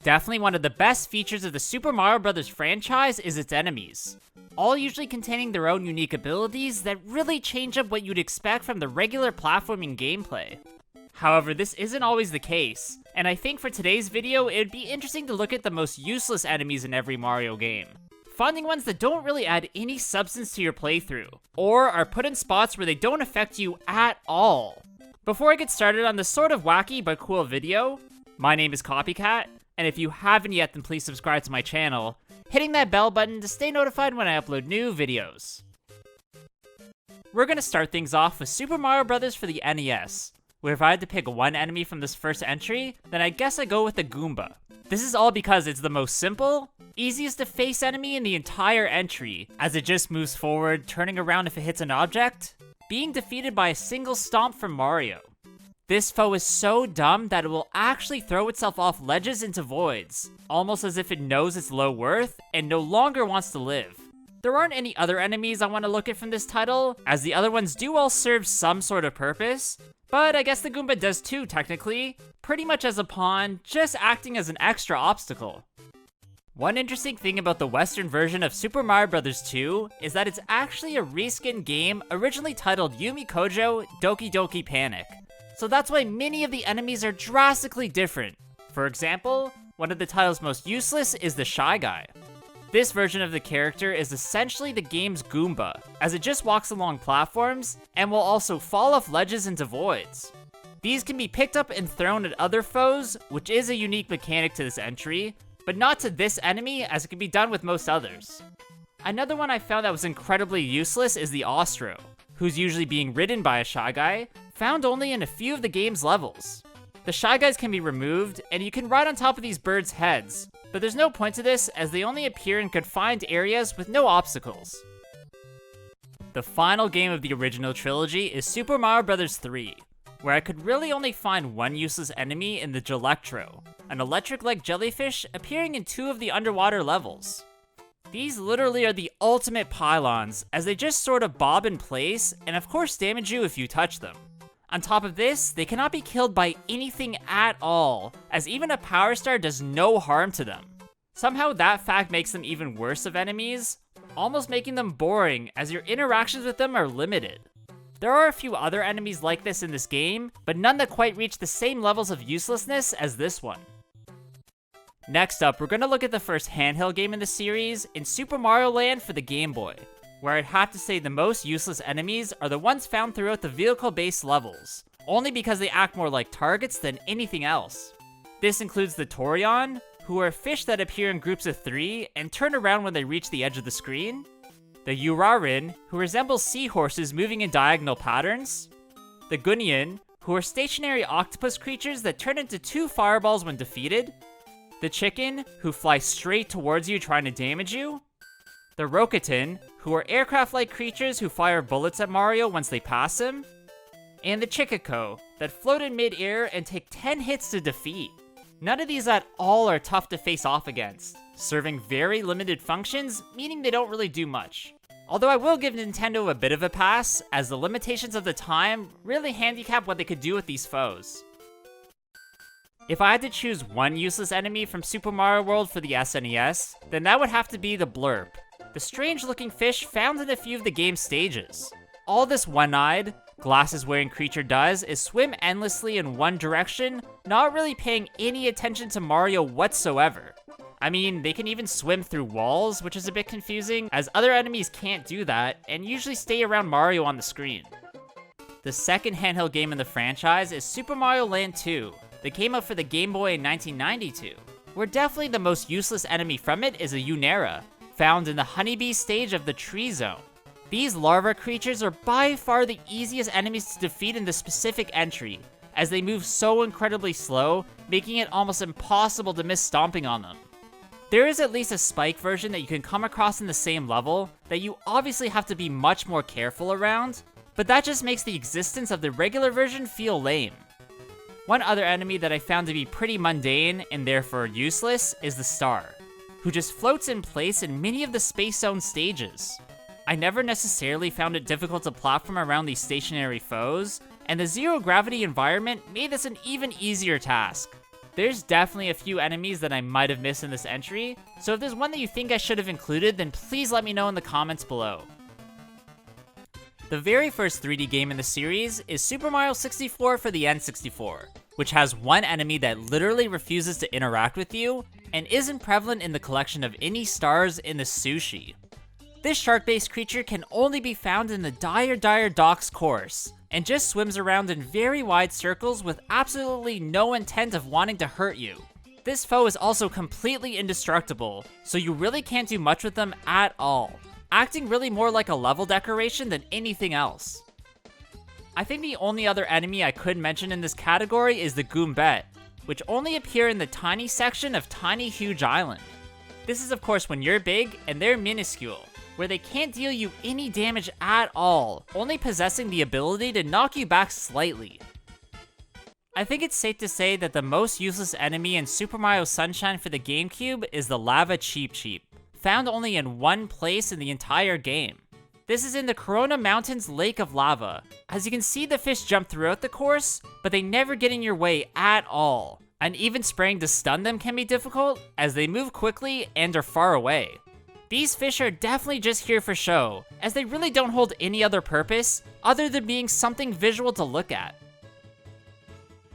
Definitely one of the best features of the Super Mario Bros. Franchise is its enemies, all usually containing their own unique abilities that really change up what you'd expect from the regular platforming gameplay. However, this isn't always the case, and I think for today's video, it'd be interesting to look at the most useless enemies in every Mario game. Finding ones that don't really add any substance to your playthrough, or are put in spots where they don't affect you at all. Before I get started on this sort of wacky but cool video, my name is Copycat, and if you haven't yet, then please subscribe to my channel, hitting that bell button to stay notified when I upload new videos. We're gonna start things off with Super Mario Bros. For the NES, where if I had to pick one enemy from this first entry, then I guess I'd go with the Goomba. This is all because it's the most simple, easiest to face enemy in the entire entry, as it just moves forward, turning around if it hits an object, being defeated by a single stomp from Mario. This foe is so dumb that it will actually throw itself off ledges into voids, almost as if it knows its low worth and no longer wants to live. There aren't any other enemies I want to look at from this title, as the other ones do all serve some sort of purpose, but I guess the Goomba does too, technically, pretty much as a pawn, just acting as an extra obstacle. One interesting thing about the Western version of Super Mario Bros. 2 is that it's actually a reskin game originally titled Yumi Kojo Doki Doki Panic, so that's why many of the enemies are drastically different. For example, one of the title's most useless is the Shy Guy. This version of the character is essentially the game's Goomba, as it just walks along platforms, and will also fall off ledges into voids. These can be picked up and thrown at other foes, which is a unique mechanic to this entry, but not to this enemy as it can be done with most others. Another one I found that was incredibly useless is the Ostro, who's usually being ridden by a Shy Guy, found only in a few of the game's levels. The Shy Guys can be removed, and you can ride on top of these birds' heads, but there's no point to this as they only appear in confined areas with no obstacles. The final game of the original trilogy is Super Mario Bros. 3, where I could really only find one useless enemy in the Gelectro, an electric-like jellyfish appearing in 2 of the underwater levels. These literally are the ultimate pylons, as they just sort of bob in place, and of course damage you if you touch them. On top of this, they cannot be killed by anything at all, as even a Power Star does no harm to them. Somehow that fact makes them even worse of enemies, almost making them boring as your interactions with them are limited. There are a few other enemies like this in this game, but none that quite reach the same levels of uselessness as this one. Next up, we're going to look at the first handheld game in the series, in Super Mario Land for the Game Boy, where I'd have to say the most useless enemies are the ones found throughout the vehicle-based levels, only because they act more like targets than anything else. This includes the Torion, who are fish that appear in groups of 3 and turn around when they reach the edge of the screen, the Urarin, who resemble seahorses moving in diagonal patterns, the Gunion, who are stationary octopus creatures that turn into 2 fireballs when defeated, the Chicken, who fly straight towards you trying to damage you, the Roketin, who are aircraft-like creatures who fire bullets at Mario once they pass him, and the Chickako, that float in mid-air and take 10 hits to defeat. None of these at all are tough to face off against, serving very limited functions, meaning they don't really do much. Although I will give Nintendo a bit of a pass, as the limitations of the time really handicap what they could do with these foes. If I had to choose one useless enemy from Super Mario World for the SNES, then that would have to be the Blurp, the strange-looking fish found in a few of the game's stages. All this one-eyed, glasses-wearing creature does is swim endlessly in one direction, not really paying any attention to Mario whatsoever. I mean, they can even swim through walls, which is a bit confusing, as other enemies can't do that, and usually stay around Mario on the screen. The second handheld game in the franchise is Super Mario Land 2, that came out for the Game Boy in 1992, where definitely the most useless enemy from it is a Unera, found in the Honeybee stage of the Tree Zone. These larva creatures are by far the easiest enemies to defeat in this specific entry, as they move so incredibly slow, making it almost impossible to miss stomping on them. There is at least a Spike version that you can come across in the same level that you obviously have to be much more careful around, but that just makes the existence of the regular version feel lame. One other enemy that I found to be pretty mundane and therefore useless is the Star, who just floats in place in many of the Space Zone stages. I never necessarily found it difficult to platform around these stationary foes, and the zero gravity environment made this an even easier task. There's definitely a few enemies that I might have missed in this entry, so if there's one that you think I should have included, then please let me know in the comments below. The very first 3D game in the series is Super Mario 64 for the N64, which has one enemy that literally refuses to interact with you and isn't prevalent in the collection of any stars in the sushi. This shark-based creature can only be found in the Dire Docks course, and just swims around in very wide circles with absolutely no intent of wanting to hurt you. This foe is also completely indestructible, so you really can't do much with them at all, acting really more like a level decoration than anything else. I think the only other enemy I could mention in this category is the Goombette, which only appear in the tiny section of Tiny Huge Island. This is of course when you're big and they're minuscule, where they can't deal you any damage at all, only possessing the ability to knock you back slightly. I think it's safe to say that the most useless enemy in Super Mario Sunshine for the GameCube is the Lava Cheep Cheep, found only in one place in the entire game. This is in the Corona Mountains Lake of Lava. As you can see, the fish jump throughout the course, but they never get in your way at all. And even spraying to stun them can be difficult, as they move quickly and are far away. These fish are definitely just here for show, as they really don't hold any other purpose other than being something visual to look at.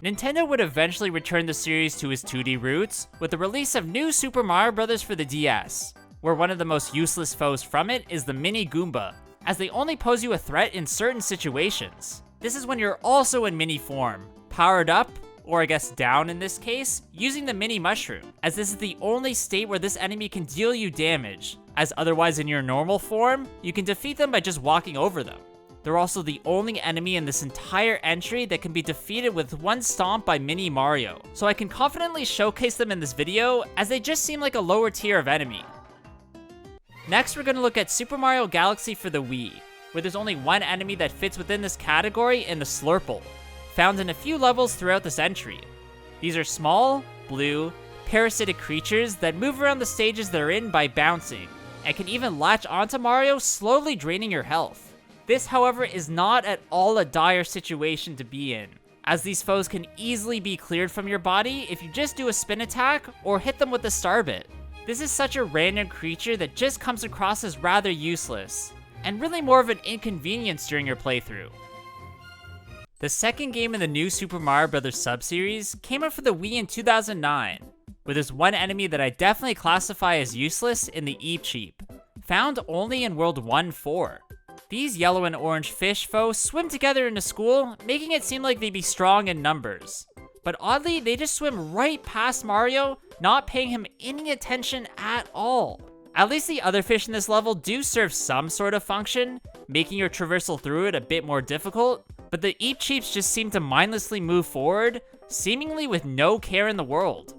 Nintendo would eventually return the series to its 2D roots with the release of New Super Mario Bros. For the DS, where one of the most useless foes from it is the mini-goomba, as they only pose you a threat in certain situations. This is when you're also in mini form, powered up, or I guess down in this case, using the mini mushroom, as this is the only state where this enemy can deal you damage, as otherwise in your normal form, you can defeat them by just walking over them. They're also the only enemy in this entire entry that can be defeated with one stomp by Mini Mario, so I can confidently showcase them in this video, as they just seem like a lower tier of enemy. Next, we're going to look at Super Mario Galaxy for the Wii, where there's only one enemy that fits within this category in the Slurple, found in a few levels throughout this entry. These are small, blue, parasitic creatures that move around the stages they're in by bouncing, and can even latch onto Mario, slowly draining your health. This, however, is not at all a dire situation to be in, as these foes can easily be cleared from your body if you just do a spin attack or hit them with the star bit. This is such a random creature that just comes across as rather useless, and really more of an inconvenience during your playthrough. The second game in the new Super Mario Bros. Sub-series came out for the Wii in 2009, where there's one enemy that I definitely classify as useless in the Eep Cheep, found only in World 1-4. These yellow and orange fish foes swim together in a school, making it seem like they'd be strong in numbers. But oddly, they just swim right past Mario, not paying him any attention at all. At least the other fish in this level do serve some sort of function, making your traversal through it a bit more difficult, but the Eep Cheeps just seem to mindlessly move forward, seemingly with no care in the world.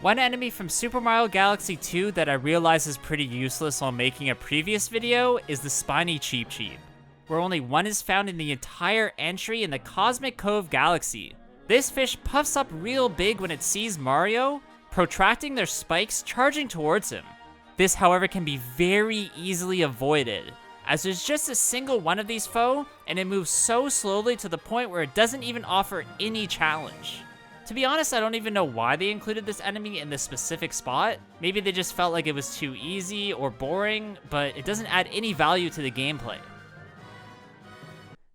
One enemy from Super Mario Galaxy 2 that I realized is pretty useless while making a previous video is the Spiny Cheep Cheep, where only one is found in the entire entry in the Cosmic Cove Galaxy. This fish puffs up real big when it sees Mario, protracting their spikes, charging towards him. This, however, can be very easily avoided, as there's just a single one of these foe, and it moves so slowly to the point where it doesn't even offer any challenge. To be honest, I don't even know why they included this enemy in this specific spot. Maybe they just felt like it was too easy or boring, but it doesn't add any value to the gameplay.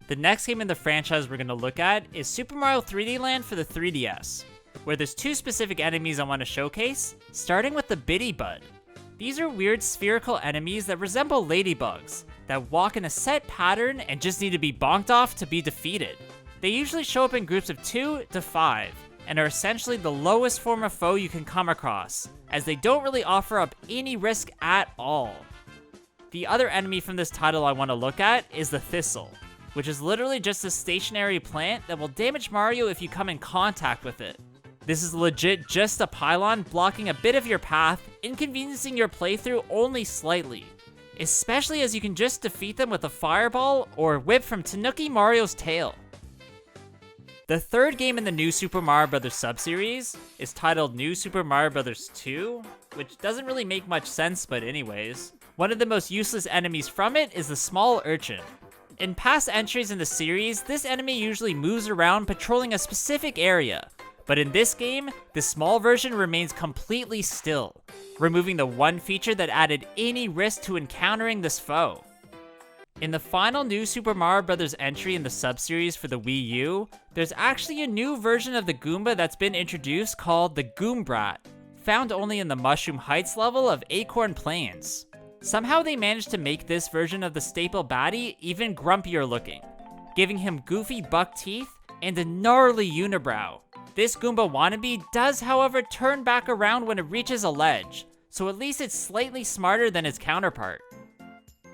The next game in the franchise we're going to look at is Super Mario 3D Land for the 3DS, where there's two specific enemies I want to showcase, starting with the Bitty Bud. These are weird spherical enemies that resemble ladybugs, that walk in a set pattern and just need to be bonked off to be defeated. They usually show up in groups of 2 to 5, and are essentially the lowest form of foe you can come across, as they don't really offer up any risk at all. The other enemy from this title I want to look at is the Thistle, which is literally just a stationary plant that will damage Mario if you come in contact with it. This is legit just a pylon blocking a bit of your path, inconveniencing your playthrough only slightly, especially as you can just defeat them with a fireball or whip from Tanuki Mario's tail. The third game in the new Super Mario Bros. Sub-series is titled New Super Mario Bros. 2, which doesn't really make much sense, but anyways. One of the most useless enemies from it is the small urchin. In past entries in the series, this enemy usually moves around patrolling a specific area, But in this game, the small version remains completely still, removing the one feature that added any risk to encountering this foe. In the final new Super Mario Bros. Entry in the sub-series for the Wii U, there's actually a new version of the Goomba that's been introduced called the Goombrat, found only in the Mushroom Heights level of Acorn Plains. Somehow they managed to make this version of the staple baddie even grumpier looking, giving him goofy buck teeth and a gnarly unibrow. This Goomba wannabe does, however, turn back around when it reaches a ledge, so at least it's slightly smarter than its counterpart.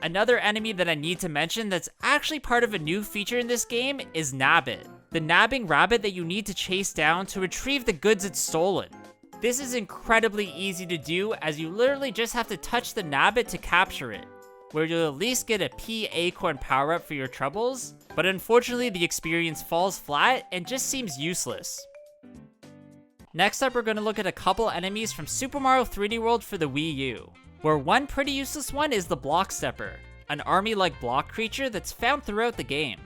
Another enemy that I need to mention that's actually part of a new feature in this game is Nabbit, the nabbing rabbit that you need to chase down to retrieve the goods it's stolen. This is incredibly easy to do, as you literally just have to touch the Nabbit to capture it, where you'll at least get a P Acorn power-up for your troubles, but unfortunately the experience falls flat and just seems useless. Next up, we're going to look at a couple enemies from Super Mario 3D World for the Wii U, where one pretty useless one is the Block Stepper, an army-like block creature that's found throughout the game.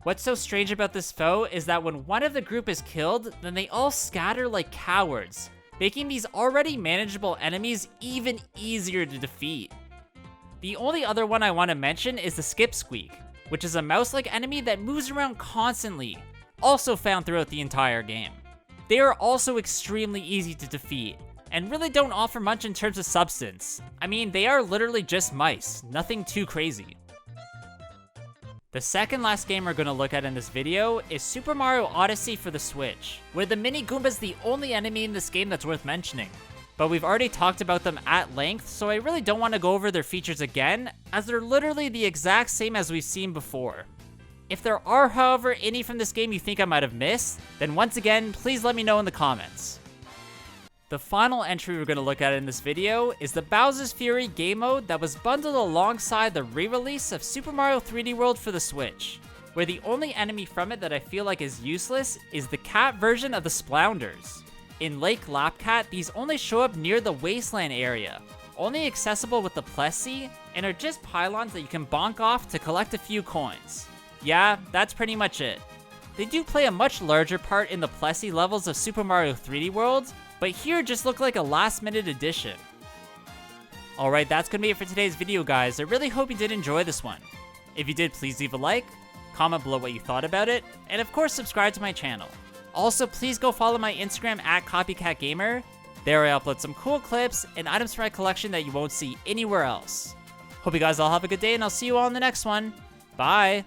What's so strange about this foe is that when one of the group is killed, then they all scatter like cowards, making these already manageable enemies even easier to defeat. The only other one I want to mention is the Skip Squeak, which is a mouse-like enemy that moves around constantly, also found throughout the entire game. They are also extremely easy to defeat, and really don't offer much in terms of substance. I mean, they are literally just mice, nothing too crazy. The second last game we're going to look at in this video is Super Mario Odyssey for the Switch, where the mini-goomba is the only enemy in this game that's worth mentioning. But we've already talked about them at length, so I really don't want to go over their features again, as they're literally the exact same as we've seen before. If there are, however, any from this game you think I might have missed, then once again, please let me know in the comments. The final entry we're going to look at in this video is the Bowser's Fury game mode that was bundled alongside the re-release of Super Mario 3D World for the Switch, where the only enemy from it that I feel like is useless is the cat version of the Splounders. In Lake Lapcat, these only show up near the wasteland area, only accessible with the Plessie, and are just pylons that you can bonk off to collect a few coins. Yeah, that's pretty much it. They do play a much larger part in the Plessie levels of Super Mario 3D World, but here just look like a last-minute addition. Alright, that's gonna be it for today's video, guys. I really hope you did enjoy this one. If you did, please leave a like, comment below what you thought about it, and of course subscribe to my channel. Also, please go follow my Instagram at Copycat Gamer. There I upload some cool clips and items from my collection that you won't see anywhere else. Hope you guys all have a good day, and I'll see you all in the next one. Bye!